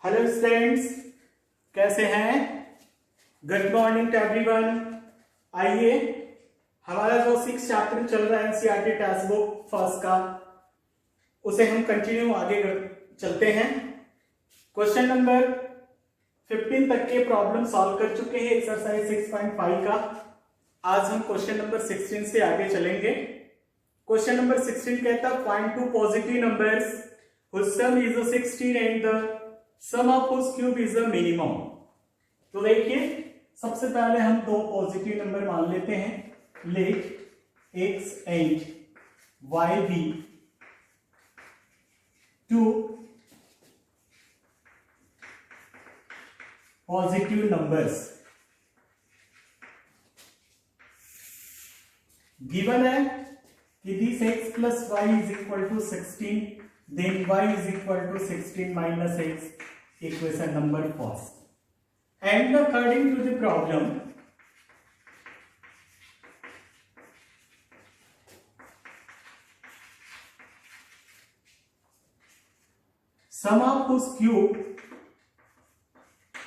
Hello students, कैसे हैं? Good morning to everyone. आइए, हमारा जो 6 चैप्टर चल रहा है एनसीईआरटी टेक्स्ट बुक फर्स्ट का, उसे हम कंटिन्यू आगे चलते हैं। क्वेश्चन नंबर 15 तक के प्रॉब्लम सॉल्व कर चुके हैं एक्सरसाइज 6.5 का। आज हम क्वेश्चन नंबर 16 से आगे चलेंगे। क्वेश्चन नंबर 16 कहता है find two positive numbers whose sum is 16 and the sum of whose cube is the minimum। तो देखिए, सबसे पहले हम दो पॉजिटिव नंबर मान लेते हैं। Let x and y be two positive numbers। Given है कि this x plus y is equal to 16, then y is equal to 16 minus x, equation number first. And according to the problem, sum of whose cube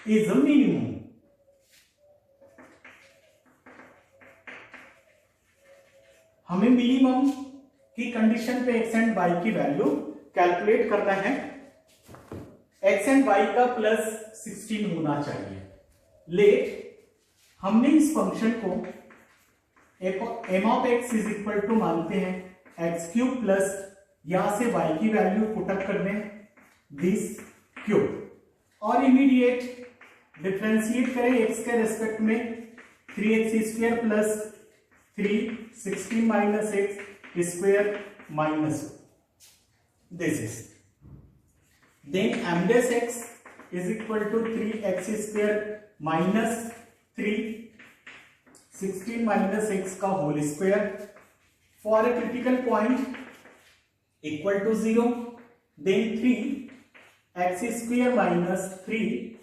is a minimum। हमें minimum की condition पे x and y की value calculate करना है। x and y का plus 16 होना चाहिए। Let हमने इस फंक्शन को m of x is equal to मानते हैं x क्यूब प्लस यहां से y की वैल्यू पुटअप कर दें दिस क्यूब और इमीडिएट डिफरेंशिएट करें x के रेस्पेक्ट में 3x square plus 3 16 minus x square minus this is, then m dash x is equal to 3x square minus 3 16 minus x का whole square for a critical point equal to 0, then 3x square minus 3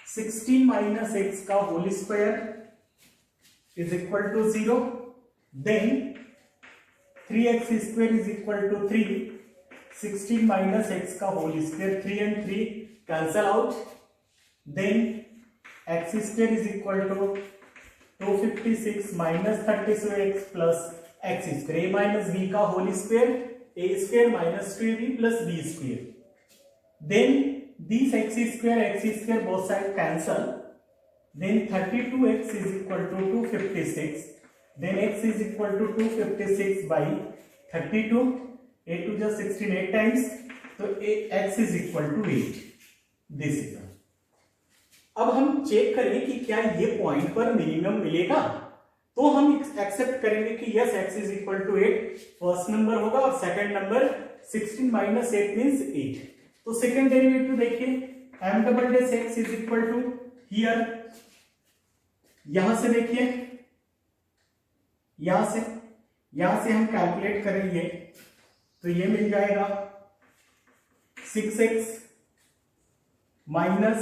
16 minus x का whole square is equal to 0, then 3x square is equal to 3 16 minus x का whole square, 3 and 3 cancel out, then x square is equal to 256 minus 36x plus x square, a minus b का whole square, a square minus 2b plus b square, then this x square both side cancel, then 32x is equal to 256, then x is equal to 256 by 32, 8 to 16 8 times, तो x is equal to 8। This is. अब हम check करें कि क्या ये point पर minimum मिलेगा, तो हम एक्सेप्ट करेंगे कि yes x is equal to 8 first number होगा और सेकंड नंबर 16 माइनस 8 मींस 8। तो सेकंड डेरिवेटिव देखिए, m double dash x is equal to here, यहां से देखिए, यहां से हम कैलकुलेट करेंगे तो ये मिल जाएगा 6x minus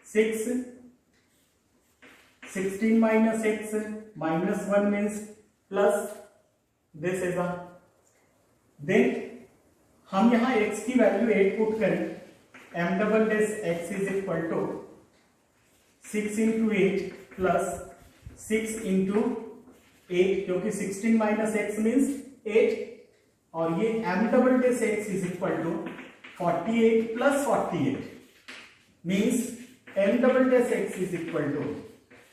6 16 minus x minus 1 means plus this is then हम यहां x की वैल्यू 8 पुट करें, m double dash x is equal to 6 into 8 plus 6 into 8, क्योंकि 16 माइनस x मीन्स 8, और ये m double dash x is equal to 48 plus 48 means m double dash x is equal to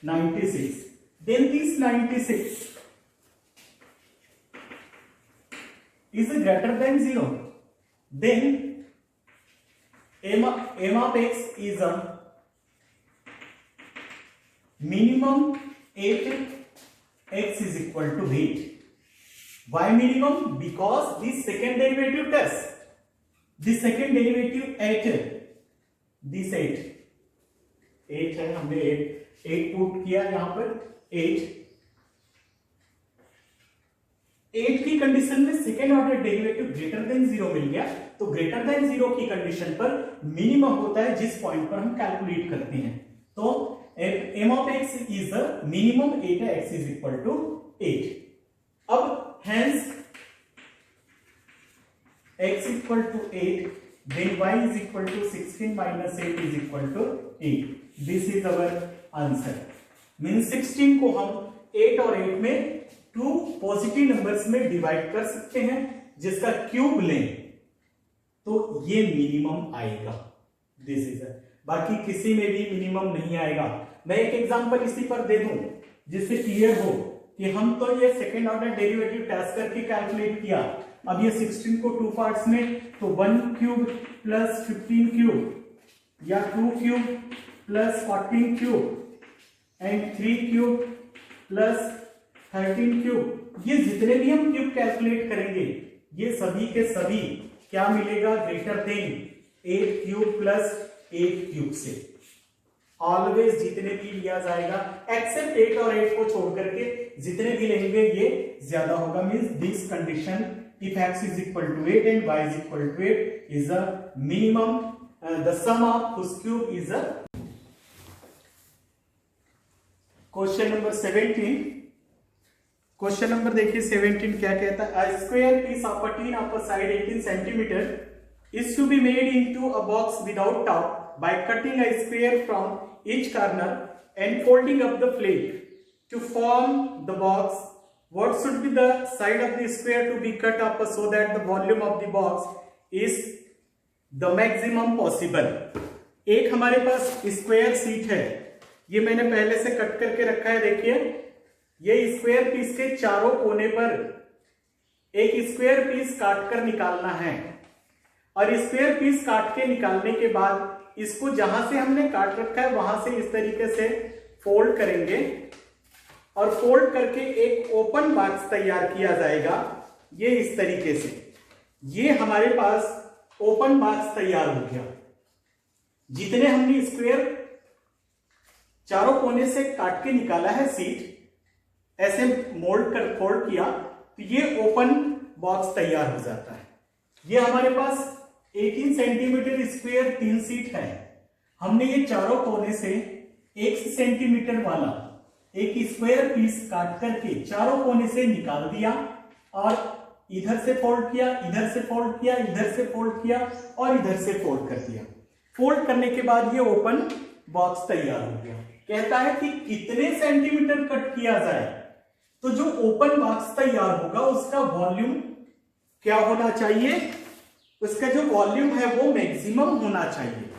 96, then this 96 is greater than 0, then m of x is a minimum 8, x is equal to 8। Why minimum? Because this second derivative test, this second derivative 8, this 8 है, हमने 8 put किया यहां पर 8 की condition में second order derivative greater than 0 मिल गया, तो greater than 0 की कंडीशन पर मिनिमम होता है जिस पॉइंट पर हम कैलकुलेट करते हैं। तो m of x is the minimum 8 है, x is equal to 8। अब hence x equal to 8 then y is equal to 16 minus 8 is equal to 8. This is our answer. Means 16 को हम 8 और 8 में 2 पॉजिटिव नंबर्स में डिवाइड कर सकते हैं, जिसका क्यूब लें तो ये मिनिमम आएगा. दिस इज बाकी किसी में भी मिनिमम नहीं आएगा. मैं एक एग्जांपल इसी पर दे दूं जिससे क्लियर हो कि हम तो ये सेकेंड ऑर्डर डेरिवेटिव टेस्ट करके कैलकुलेट किया. अब ये 16 को 2 पार्ट्स में, तो 1 क्यूब प्लस 15 क्यूब या 2 cube plus 14 cube and 3 cube plus 13 cube, ये जितने भी हम क्यूब कैलकुलेट करेंगे ये सभी के सभी क्या मिलेगा, greater than 8 cube plus 8 cube से. ऑलवेज जितने भी लिया जाएगा एक्सेप्ट 8 और 8 को छोड़ करके जितने भी लेंगे ये ज्यादा होगा. Means this condition if x is equal to 8 and y is equal to 8 is a minimum, the sum of whose cube is a. Question number 17. Question number देखिए 17 क्या कहता है. A square piece of a tin of a side 18 centimeter is to be made into a box without top by cutting a square from each corner and folding up the plate. To form the box, what should be the side of the square to be cut up so that the volume of the box is the maximum possible. एक हमारे पास square seat है, ये मैंने पहले से cut करके रखा है. देखिए ये स्क्वायर पीस के चारों कोने पर एक स्क्वायर पीस काट कर निकालना है, और स्क्वायर पीस काट के निकालने के बाद इसको जहां से हमने काट रखा है वहां से इस तरीके से फोल्ड करेंगे और फोल्ड करके एक ओपन बॉक्स तैयार किया जाएगा. ये इस तरीके से ये हमारे पास ओपन बॉक्स तैयार हो गया. जितने हमने स्क्वायर चारों कोने से काट के निकाला है सीट, ऐसे मोल्ड कर फोल्ड किया तो ये ओपन बॉक्स तैयार हो जाता है. ये हमारे पास 18 सेंटीमीटर स्क्वायर 3 सीट है. हमने ये चारों कोने से 1 सेंटीमीटर वाला एक स्क्वायर पीस काट करके चारों कोने से निकाल दिया और इधर से फोल्ड किया, इधर से फोल्ड किया, इधर से फोल्ड किया और इधर से फोल्ड कर दिया. फोल्ड करने के बाद ये ओपन बॉक्स तैयार हो गया. कहता है कि कितने सेंटीमीटर कट किया जाए, तो जो ओपन बॉक्स तैयार होगा उसका वॉल्यूम क्या होना चाहिए, उसका जो वॉल्यूम है वो मैक्सिमम होना चाहिए,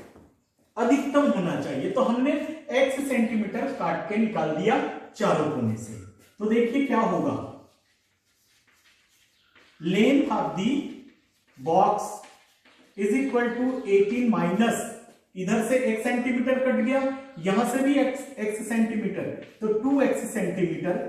अधिकतम होना चाहिए. तो हमने x सेंटीमीटर काट के निकाल दिया चारों कोने से. तो देखिए क्या होगा, length of the box is equal to 18 minus, इधर से 1 सेंटीमीटर कट गया, यहां से भी x सेंटीमीटर, तो 2x सेंटीमीटर.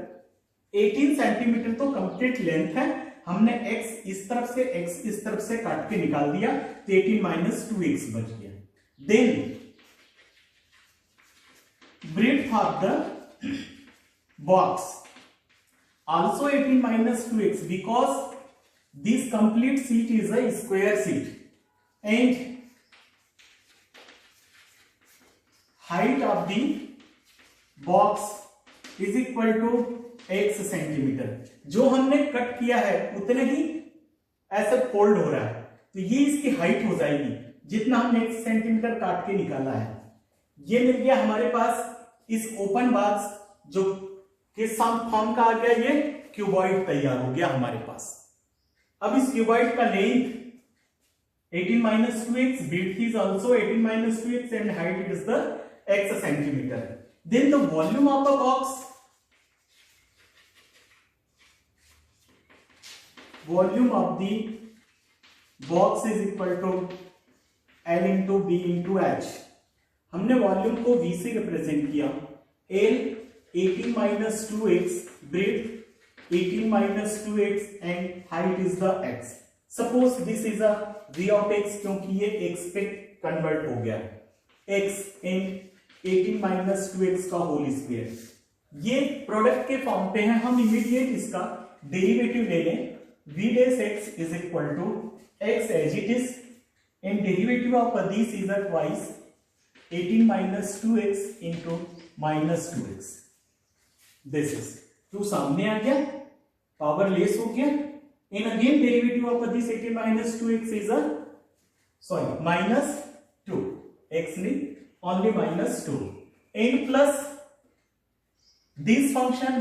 18 सेंटीमीटर तो कंप्लीट लेंथ है, हमने x इस तरफ से x इस तरफ से काट के निकाल दिया तो 18 माइनस 2x बच गया. Then breadth of the box also 18 minus 2x, because this complete sheet is a square sheet, and height of the box is equal to x centimetre. जो हमने कट किया है उतने ही ऐसे फोल्ड हो रहा है, तो ये इसकी हाइट हो जाएगी जितना हमने x सेंटीमीटर काट के निकाला है. ये मिल गया हमारे पास इस ओपन बॉक्स जो किस फॉर्म का आ गया, ये क्यूबॉइड तैयार हो गया हमारे पास. अब इस क्यूबॉइड का length 18 minus 2x, width is also 18 minus 2x and height is the x centimeter. Then the volume of a box, volume of the box is equal to L into B into H. हमने volume को V से represent किया. L 18 minus 2x, breadth 18 minus 2x and height is the x. Suppose this is a v of x, क्योंकि ये x पे convert हो गया है. x in 18 minus 2x का होल स्क्वायर. ये प्रोडक्ट के फॉर्म पे है, हम इमीडिएट इसका डेरिवेटिव ले लें. v dash x is equal to x as it is and derivative of this is a twice 18 minus 2x into minus 2x. This is 2 सामने आ गया, पावर लेस हो गया. In again derivative of this 18 minus 2x is a sorry -2, x नहीं, only -2, and plus this function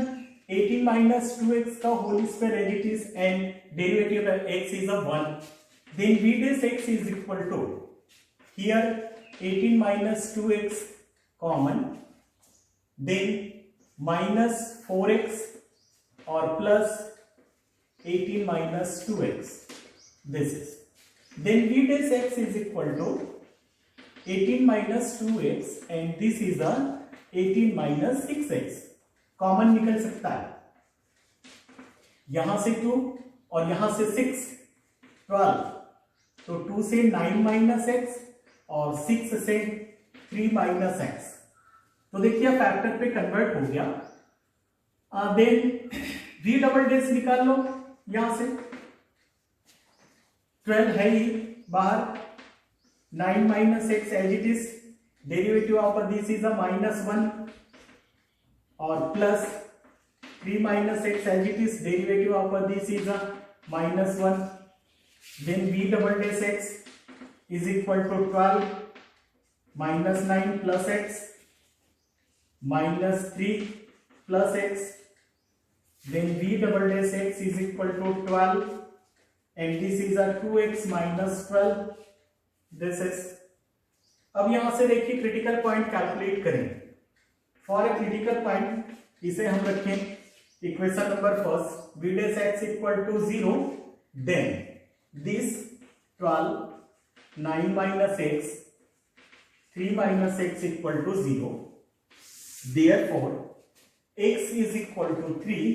18 minus 2x का whole square as it is and derivative of x is a 1, then v dash x is equal to, here 18 minus 2x common, then minus 4x or plus 18 minus 2x, this is, then v dash x is equal to 18 minus 2x and this is a 18 minus 6x, common निकल सकता है, यहां से 2 और यहां से 6, 12, तो 2 से 9 माइनस एक्स और 6 से 3 माइनस एक्स, तो देखिए फैक्टर पे कन्वर्ट हो गया। देन v डबल डैश निकाल लो, यहां से 12 है ही बाहर, 9 minus x as it is, derivative of this is a -1 और plus 3 minus x as it is, derivative of this is a -1, then v double dash x is equal to 12 minus 9 plus x -3 plus x, then v double dash x is equal to 12 and this is a 2x minus 12, this is। अब यहां से देखिए critical point calculate करें। For a critical point इसे हम रखें equation number first, v dash x equal to 0, then this 12 9 minus x 3 minus x equal to 0, therefore x is equal to 3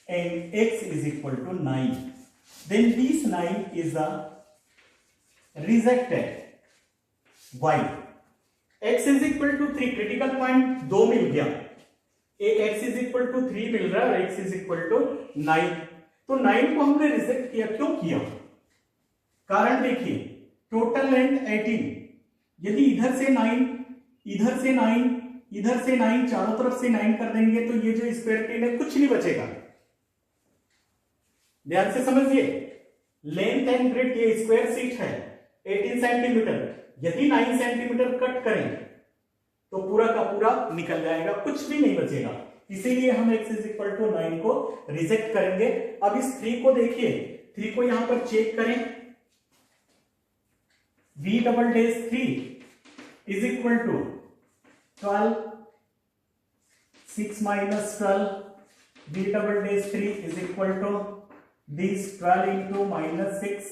and x is equal to 9, then this 9 is a rejected y, x is equal to 3, critical point 2 मिल गया, x is equal to 3 मिल रहा है और x is equal to 9, तो 9 को हमने reject किया, क्यों किया, कारण देखिए टोटल लेंथ 18, यदि इधर से 9 इधर से 9 इधर से 9 चारों तरफ से 9 कर देंगे तो ये जो स्क्वायर प्लेन है कुछ नहीं बचेगा, ध्यान से समझिए, लेंथ एंड ब्रेड्थ ये स्क्वायर शीट है 18 सेंटीमीटर, यदि 9 सेंटीमीटर कट करें तो पूरा का पूरा निकल जाएगा, कुछ भी नहीं बचेगा, इसीलिए हम x इज इक्वल टू 9 को रिजेक्ट करेंगे। अब इस 3 को देखिए, 3 को यहां पर चेक करें, v double dash 3 is equal to 12 6 minus 12, v double dash 3 is equal to this 12 into minus 6,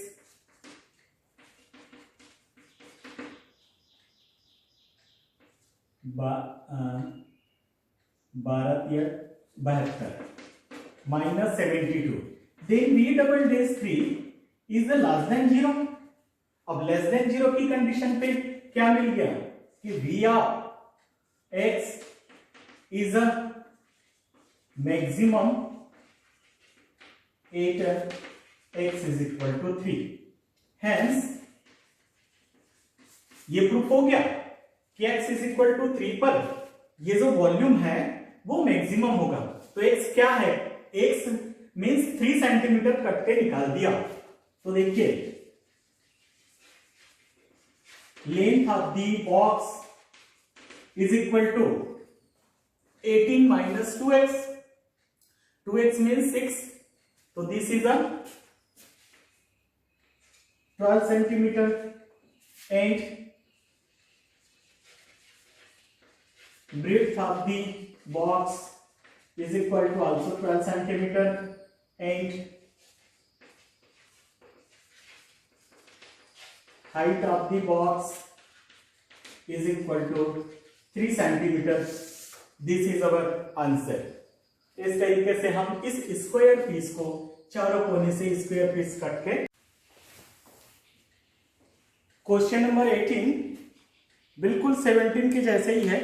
minus 72, then v double dash 3 is the less than 0, अब लेस देन 0 की कंडीशन पे क्या मिल गया कि v of x is a maximum at x is equal to 3, hence ये proof हो गया कि x is equal to 3 पर ये जो वॉल्यूम है वो मैक्सिमम होगा, तो x क्या है, x मींस 3 सेंटीमीटर कट के निकाल दिया, तो देखिए length of the box is equal to 18 minus 2x, 2x means 6, so this is a 12 centimeter and breadth of the box is equal to also 12 centimeter and height of the box is equal to 3 centimeter, this is our answer। इस तरीके से हम इस square piece को चारों कोने से square piece cut के, क्वेश्चन नंबर 18 बिल्कुल 17 के जैसे ही है,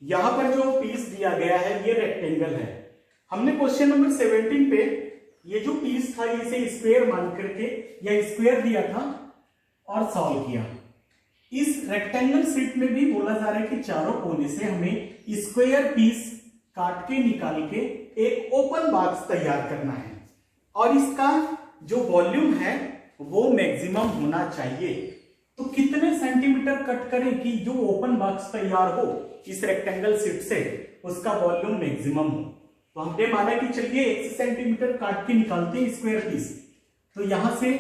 यहां पर जो पीस दिया गया है ये रेक्टेंगल है, हमने क्वेश्चन नंबर 17 पे ये जो पीस था इसे स्क्वायर मान करके या स्क्वायर दिया था और सॉल्व किया। इस रेक्टेंगल शीट में भी बोला जा रहा है कि चारों कोने से हमें स्क्वायर पीस काट के निकाल के एक ओपन बॉक्स तैयार करना है और इसका जो वॉल्यूम है वो मैक्सिमम होना चाहिए। तो कितने सेंटीमीटर कट करें कि जो ओपन बॉक्स तैयार हो इस रेक्टेंगल शीट से उसका वॉल्यूम मैक्सिमम हो। तो हमने माना कि चलिए 1 सेंटीमीटर काट के निकालते हैं स्क्वायर पीस। तो यहां से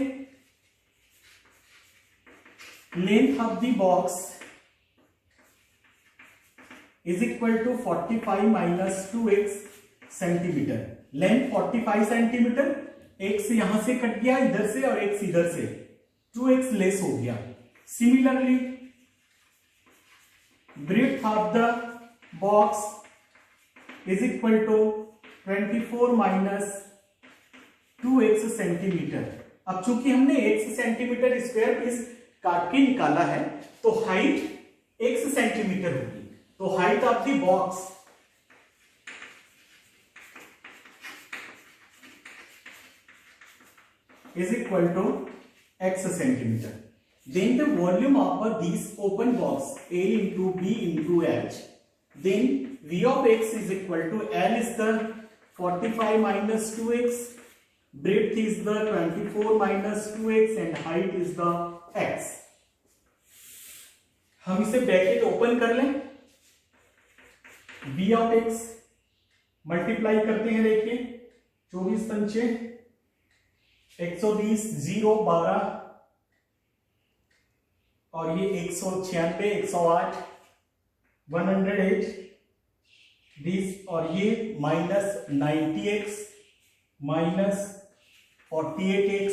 length of the box is equal to 45 minus 2x centimetre. Length 45 centimetre, x यहां से कट गया इधर से और x इधर से, 2x लेस हो गया। Similarly breadth of the box is equal to 24 minus 2x centimetre. अब चूंकि हमने x सेंटीमीटर स्क्वायर पीस काट के निकाला है तो हाइट x सेंटीमीटर होगी। तो height of the box is equal to x centimeter. Then the volume of this open box A into B into H. Then V of x is equal to L is the 45 minus 2x, breadth is the 24 minus 2x and height is the x. हम इसे bracket open कर लें। V of x multiply करते हैं, देखिए 24 पंचे 120, 0 12 और ये 196, 108, 108 दिस, और ये minus 90x minus 48x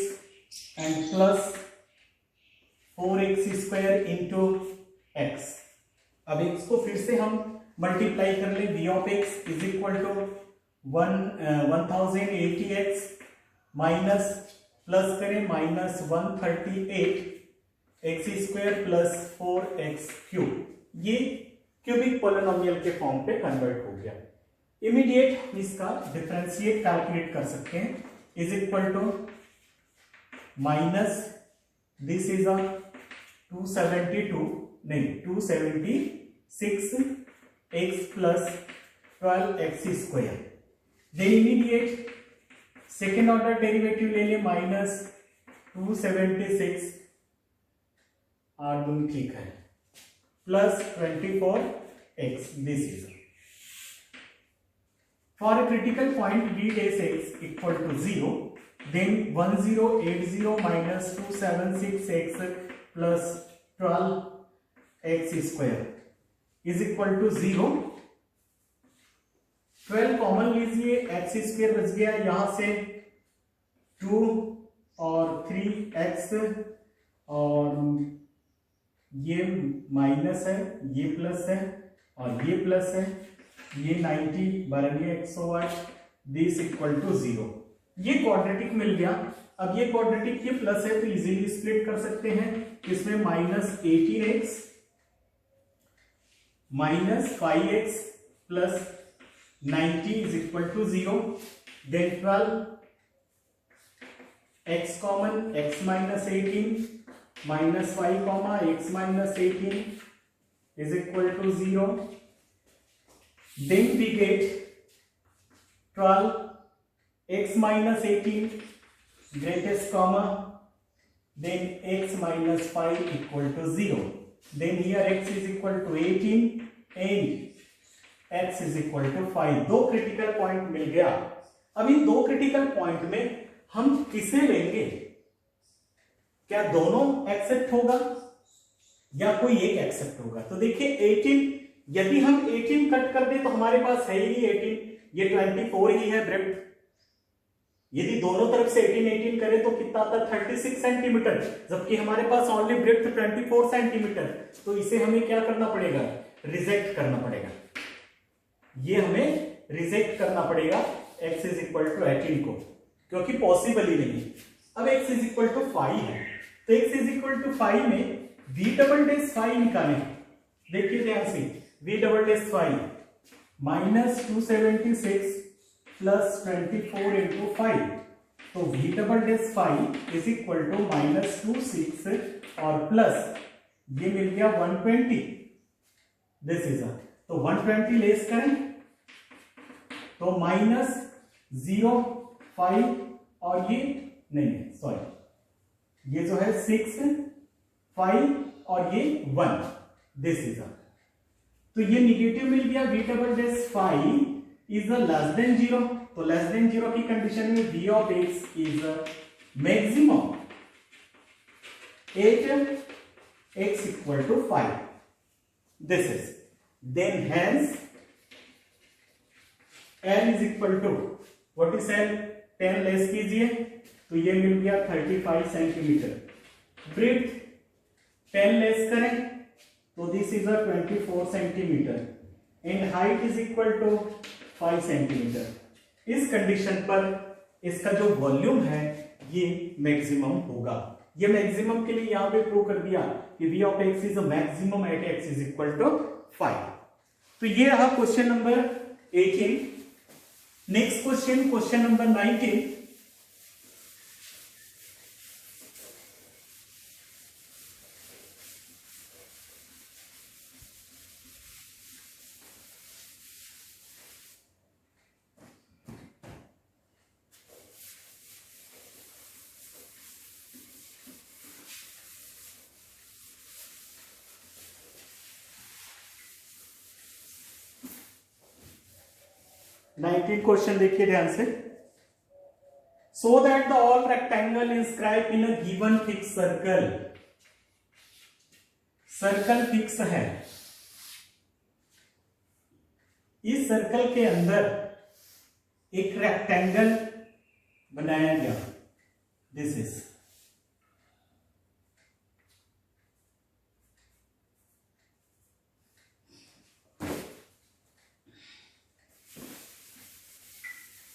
and plus 4x square into x। अब x को फिर से हम मल्टीप्लाई कर लें। v of x is equal to 1080x minus plus करें minus 138 x square plus 4x cube. ये क्यूबिक पोलिनोमियल के फॉर्म पे कन्वर्ट हो गया। इमीडिएट हम इसका डिफरेंशिएट कैलकुलेट कर सकते हैं। Is equal to minus this is a 276 x plus 12x square. Then immediate second order derivative ले ले, माइनस 276 और दोनों ठीक है plus 24x। This is for a critical point b dash x equal to 0, then 1080 minus 276x plus 12x square is equal to 0। 12 common लीजिए, x square बच गया, यहां से 2 और 3x और ये माइनस है, ये प्लस है और ये प्लस है, ये 90 बराबर 108, दिस इक्वल टू 0। ये क्वाड्रेटिक मिल गया। अब ये क्वाड्रेटिक ये प्लस है तो इजीली स्प्लिट कर सकते हैं। इसमें minus 18x minus 5x plus 90 is equal to 0, then 12 x common, x minus 18 minus 5 comma x minus 18 is equal to 0, then we get 12 x minus 18 greatest comma, then x minus 5 equal to 0, then here x is equal to 18 and x is equal to 5। दो critical point मिल गया। अब इन दो critical point में हम किसे लेंगे? क्या दोनों एक्सेप्ट होगा या कोई एक एक्सेप्ट होगा? तो देखिए 18, यदि हम 18 कट कर दे तो हमारे पास है ही 18, ये 24 ही है ब्रेड्थ। यदि दोनों तरफ से 18 करें तो कितना आता है 36 सेंटीमीटर, जबकि हमारे पास ओनली ब्रेड्थ 24 सेंटीमीटर। तो इसे हमें क्या करना पड़ेगा? रिजेक्ट करना पड़ेगा। ये हमें रिजेक्ट करना पड़ेगा x इज इक्वल टू 18 को, क्योंकि पॉसिबल ही नहीं। अब x इज इक्वल टू 5 है तो x इज इक्वल टू 5 में v डबल डैश 5 निकालें। देखिए ध्यान से, v double dash 5 minus 276 plus 24 into 5, तो v double dash 5 is equal to minus 26 और प्लस ये मिल गया 120। दिस इज तो 120 लेस करें तो माइनस 0 5 और ये नहीं, सॉरी ये जो है 6 5 और ये 1, दिस इज अ, तो ये निगेटिव मिल गया। v double dash 5 is less than 0, तो लेस देन 0 की कंडीशन में v of x is maximum at x equal to 5, this is, then hence l is equal to, what is l, 10 less कीजिए तो ये मिल गया 35 centimetre. Breath 10 less करें तो this is 24 centimetre and height is equal to 5 centimetre. इस condition पर इसका जो वॉल्यूम है ये मैक्सिमम होगा। ये मैक्सिमम के लिए यहां पे प्रूव कर दिया कि v of x is maximum at x is equal to 5। तो ये रहा question number 18। Next question, question number 19। Question देखिए ध्यान से। So that the all rectangle inscribe in a given fix circle, circle fix है, इस सर्कल के अंदर एक रेक्टेंगल बनाया गया, दिस इज,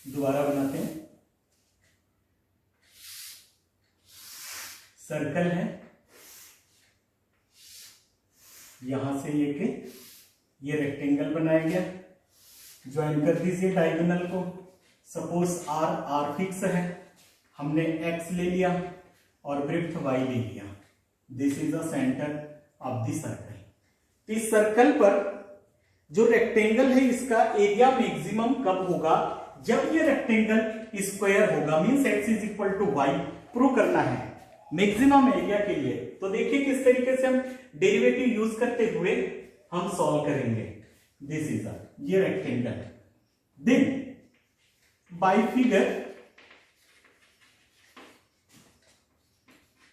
दोबारा बनाते हैं। सर्कल है, यहां से ये रेक्टेंगल बनाया गया, ज्वाइन कर दीजिए डायगोनल को। सपोज आर फिक्स है, हमने x ले लिया और ब्रेड्थ y ले लिया, this is the centre of the circle. इस सर्कल पर जो रेक्टेंगल है इसका एरिया मैक्सिमम कब होगा, जब ये रेक्टेंगल स्क्वायर होगा, means x is equal to y prove करना है मैक्सिमम एरिया के लिए। तो देखिए किस तरीके से हम डेरिवेटिव यूज करते हुए हम सॉल्व करेंगे। दिस इज ये rectangle, then by figure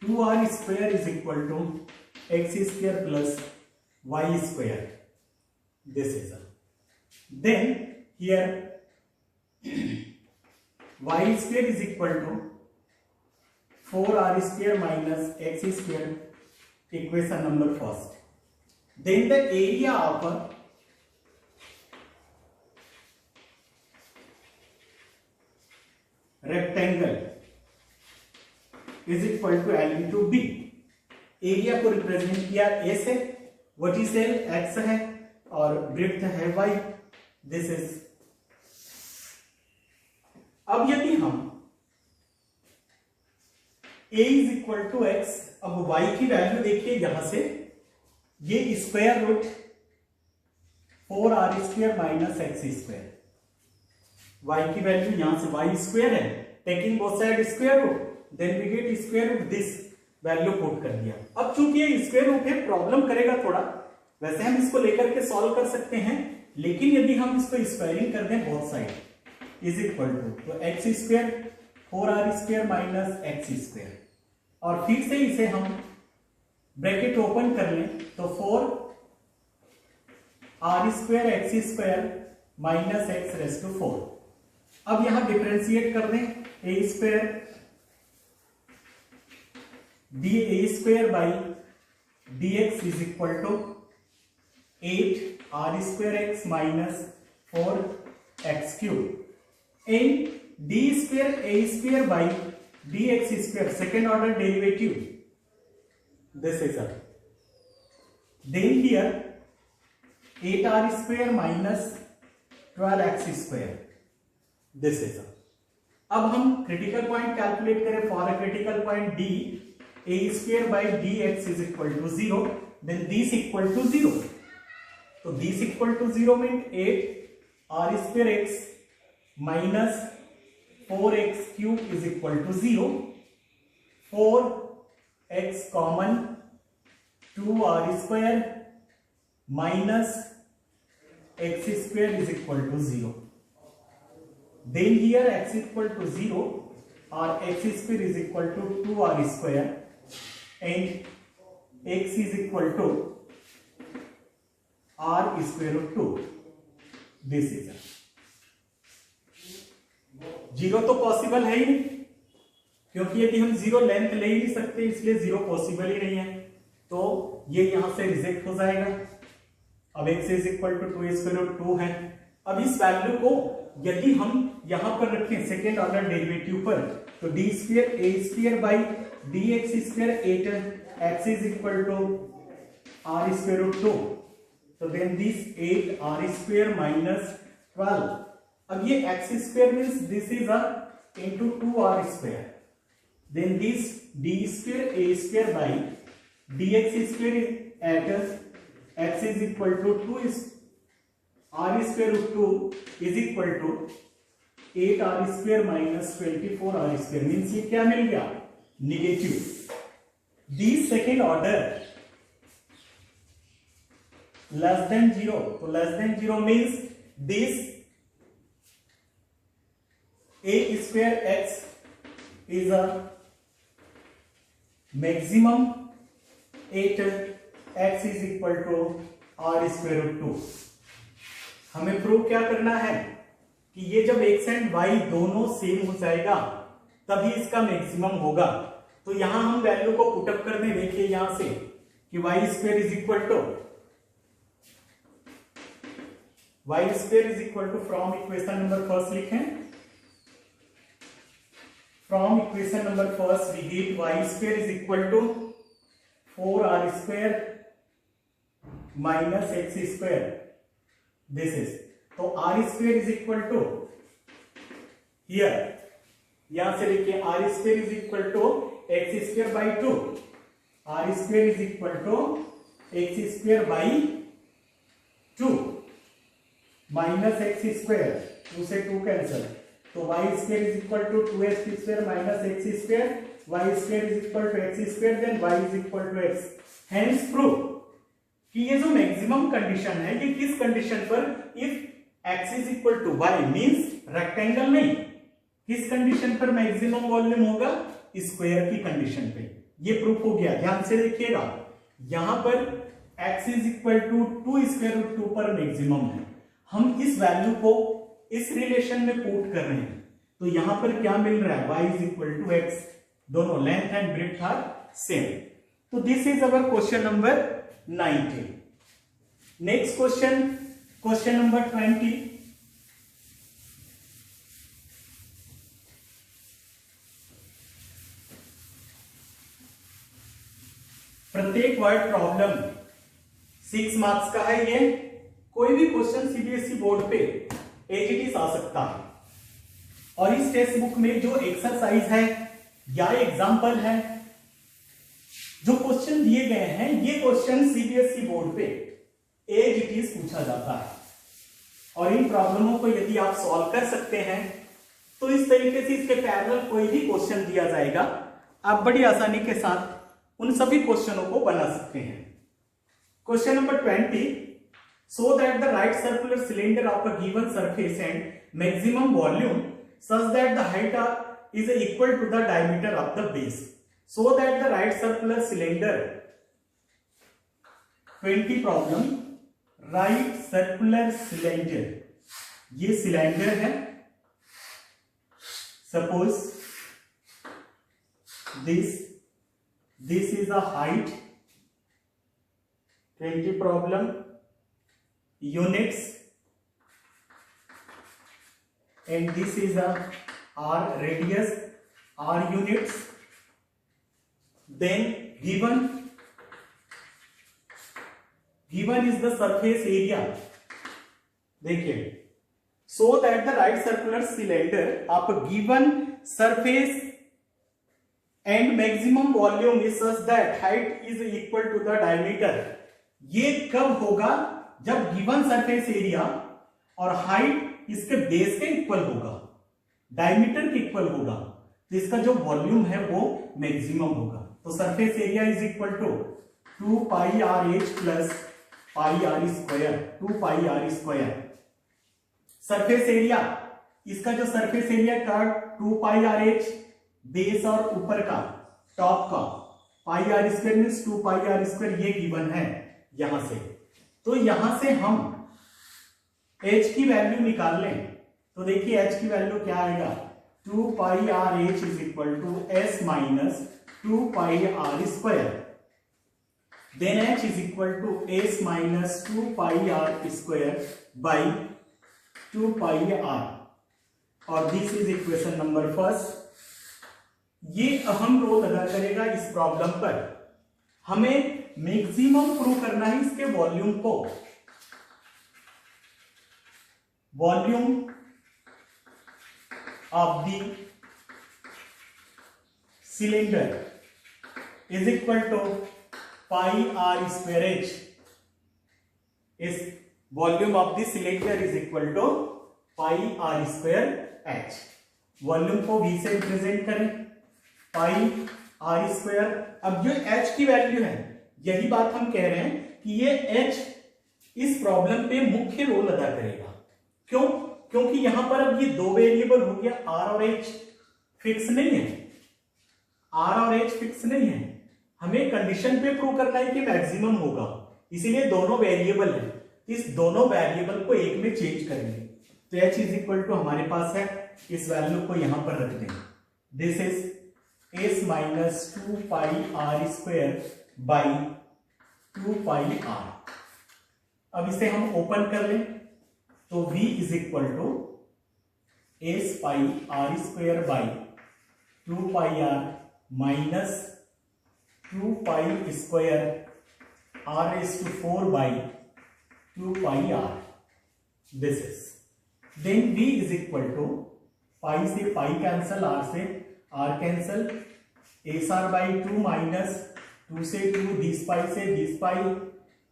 2r square is equal to x square plus y square, this is then here y square is equal to 4r square minus x square, equation number first. Then the area of a rectangle is equal to L into B. Area को represent किया A से, what is L, x है और breadth है y, this is. अब यदि हम a is equal to x, अब y की वैल्यू देखिए यहां से, ये square root 4r square minus x square, y की वैल्यू यहां से y स्क्वायर है, taking both side square root, then we get square root, this value put कर दिया। अब चूंकि ये स्क्वायर रूट है, प्रॉब्लम करेगा थोड़ा, वैसे हम इसको लेकर के सॉल्व कर सकते हैं, लेकिन यदि हम इसको स्क्वायरिंग कर दें both side is equal to, तो x square 4r square minus x square, और फिर से इसे हम ब्रैकेट ओपन कर लें तो 4r square x square minus x raise to 4। अब यहां डिफरेंशिएट कर दें, A square D A square by D X is equal to 8r square x minus 4x cube, and d square a square by dx square, second order derivative, this is a, then here 8r square minus 12x square, this is a। अब हम critical point calculate करें, for a critical point d, a square by dx is equal to 0, then this equal to 0, तो this equal to 0 means 8r square x minus 4x cube is equal to 0, 4x common 2r² minus x² is equal to 0. Then here x equal to 0 or x² is equal to 2r² and x is equal to r square root 2. This is it. 0 तो possible है ही नहीं, क्योंकि यदि हम 0 length ले ही नहीं सकते, इसलिए 0 पॉसिबल ही नहीं है, तो ये यहां से रिजेक्ट हो जाएगा. अब x is equal to 2 square root 2 है. अब इस वैल्यू को यदि हम यहां पर रखें सेकेंड ऑर्डर डेरिवेटिव पर, तो d square a square by D x square 8 x is equal to r square root 2. तो then this 8 r square minus 12. अब ये x square means this is a into 2 r square. Then this d square a square by D x square at x is equal to 2 is r square root 2 is equal to 8 r square minus 24 r square. Means ये क्या मिल गया? Negative. The second order less than 0. तो less than 0 means this a square x is a maximum 8 x is equal to r square root 2. हमें prove क्या करना है कि ये जब x एंड y दोनों सेम हो जाएगा तभी इसका मैक्सिमम होगा. तो यहां हम वैल्यू को पुटअप कर दें. देखिए यहां से कि y square is equal to from equation number first लिखें. From equation number first we get y square is equal to 4r square minus x square. This is तो r square is equal to here, यहां से लिखिए r square is equal to x square by 2. R square is equal to x square by 2 minus x square. 2 से 2 cancel, तो y square is equal to 2x square minus x square. Y square is equal to x square, then y is equal to x. Hence prove कि ये जो maximum condition है ये किस condition पर, if x is equal to y means rectangle नहीं, किस condition पर मैक्सिमम वॉल्यूम होगा? स्क्वायर की कंडीशन पे. ये प्रूफ हो गया. ध्यान से देखिएगा, यहां पर x is equal to 2 square root 2 पर मैक्सिमम है. हम इस वैल्यू को इस रिलेशन में पुट कर रहे हैं, तो यहां पर क्या मिल रहा है? y is equal to x. दोनों length and breadth are same. तो this is our question number 19. Next question, question number 20. प्रत्येक वर्ड प्रॉब्लम 6 मार्क्स का है. ये कोई भी क्वेश्चन सीबीएसई बोर्ड पे एज इट इज आ सकता है. और इस टेक्स्ट बुक में जो एक्सरसाइज है या एग्जाम्पल है, जो क्वेश्चन दिए गए हैं, ये क्वेश्चन सीबीएसई बोर्ड पे एज इट इज पूछा जाता है. और इन प्रॉब्लमों को यदि आप सॉल्व कर सकते हैं तो इस तरीके से इसके पैरेलल कोई भी क्वेश्चन दिया जाएगा, आप बड़ी आसानी के साथ उन सभी क्वेश्चनों को बना सकते हैं. Question number 20. So that the right circular cylinder of a given surface and maximum volume such that the height is equal to the diameter of the base. So that the right circular cylinder 20 problem. Right circular cylinder, ये cylinder है. Suppose this is a height. 20 problem. Units and this is a r radius, r units. Then given is the surface area. देखिए, so that the right circular cylinder of a given surface and maximum volume is such that height is equal to the diameter. ये कब होगा? जब given surface area और height इसके base के equal होगा, diameter के इक्वल होगा, तो इसका जो वॉल्यूम है वो मैक्सिमम होगा. तो surface area is equal to 2 pi r h plus pi r square, 2 pi r square. Surface area, इसका जो सरफेस एरिया का 2 पाई आर एच बेस और ऊपर का टॉप का pi r square means 2 pi r square, ये given है यहां से। तो यहां से हम h की वैल्यू निकाल लें तो देखिए h की वैल्यू क्या आएगा, 2 pi r h is equal to s minus 2 pi r square, then h is equal to s minus 2 pi r square by 2 pi r, और this is equation number first. ये अहम role अदा करेगा इस problem पर। हमें maximum prove करना है इसके वॉल्यूम को। Volume of the cylinder is equal to pi r square h. इस volume of the cylinder is equal to pi r square h. Volume को v से रिप्रेजेंट करें, पाई आर स्क्वायर। अब जो h की वैल्यू है, यही बात हम कह रहे हैं कि ये h इस प्रॉब्लम पे मुख्य रोल अदा करेगा। क्यों? क्योंकि यहां पर अब ये दो वेरिएबल हो गया, r और h फिक्स नहीं है, r और h फिक्स नहीं है। हमें कंडीशन पे प्रूव करना है कि मैक्सिमम होगा, इसीलिए दोनों वेरिएबल है, इस दोनों वेरिएबल को एक में चेंज करेंगे। तो h इज इक्वल टू हमारे पास है, इस वैल्यू को यहां पर रख देंगे, this is s minus 2 pi r square by 2 pi r. अब इसे हम ओपन कर लें तो v is equal to s pi r square by 2 pi r minus 2 pi square r s to 4 बाई 2 pi r, this is. Then v is equal to pi से pi cancel, r से r cancel, s r by 2 minus 2 से 2, this pi से this pi,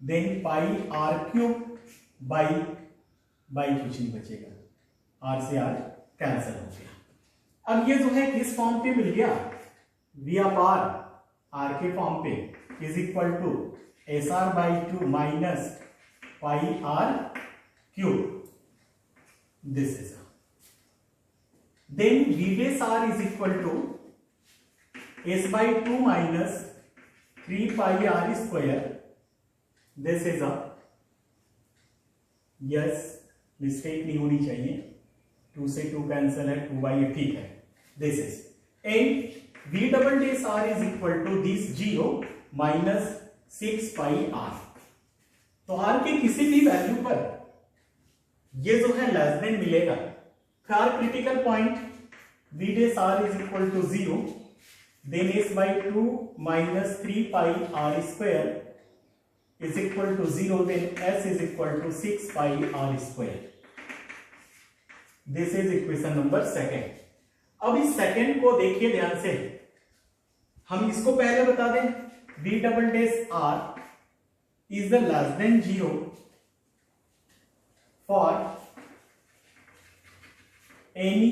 then pi r cube by कुछ नहीं बचेगा, are से r cancel हो गया। अब ये जो है किस फॉर्म पे मिल गया, वी ऑफ आर के फॉर्म पे, is equal to s r by 2 minus pi r cube, this is. Then v base r is equal to s by 2 minus 3 pi r square, this is a, yes mistake नहीं होनी चाहिए, 2 से 2 cancel है, 2 by ठीक है, this is. And v double dash r is equal to this 0 minus 6 pi r। तो r के किसी भी वैल्यू पर ये जो है लेस देन मिलेगा। फिर critical point v dash r is equal to 0, then s by 2 minus 3 pi r square is equal to 0, then s is equal to 6 pi r square। This is equation number second। अब इस second को देखिए ध्यान से, हम इसको पहले बता दें, v double dash r is the less than 0 for any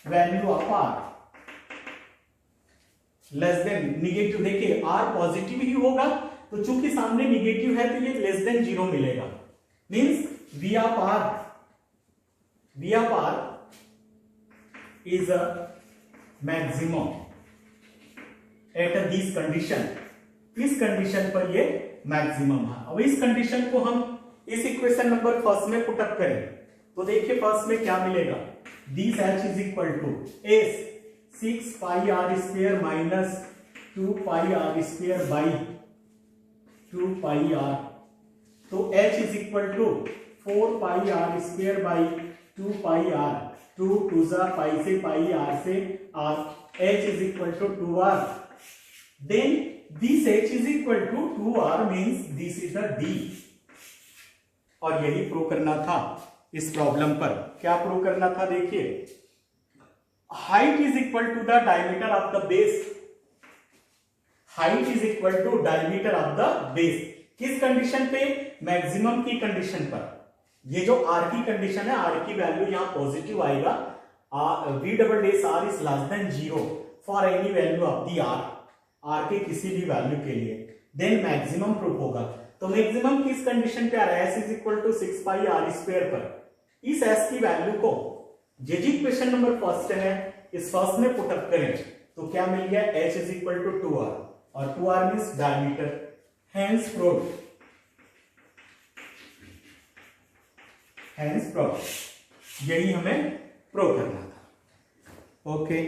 value of r less than negative. देखिए r पॉजिटिव ही होगा, तो चूंकि सामने निगेटिव है तो ये लेस देन 0 मिलेगा, means v of r is a maximum at this condition. इस कंडीशन पर ये मैक्सिमम है। अब इस कंडीशन को हम इस इक्वेशन नंबर फर्स्ट में पुट अप करें तो देखिए फर्स्ट में क्या मिलेगा, this h is equal to s 6 pi r square minus 2 pi r square by 2 pi r. तो h is equal to 4 pi r square by 2 pi r, 2 2 pi से pi, r से r, h is equal to 2r। Then this h is equal to 2r means this is the d। और यही prove करना था इस problem पर। क्या prove करना था, देखिए height is equal to the diameter of the base. Height is equal to diameter of the base. किस कंडीशन पे, मैक्सिमम की कंडीशन पर। ये जो r की कंडीशन है, r की वैल्यू यहां पॉजिटिव आएगा, v double dash r is less than 0 for any value of the r। R के किसी भी वैल्यू के लिए, देन मैक्सिमम प्रूफ होगा। तो मैक्सिमम किस कंडीशन पे आ रहा है, s is equal to 6 pi r square पर। इस एस की वैल्यू को जे जी क्वेश्चन नंबर फर्स्ट है, इस फर्स्ट में पुट अप करें तो क्या मिल गया, H is equal to 2r, और 2r means diameter, hence proof, hence proof. यही हमें प्रूव करना था। ओके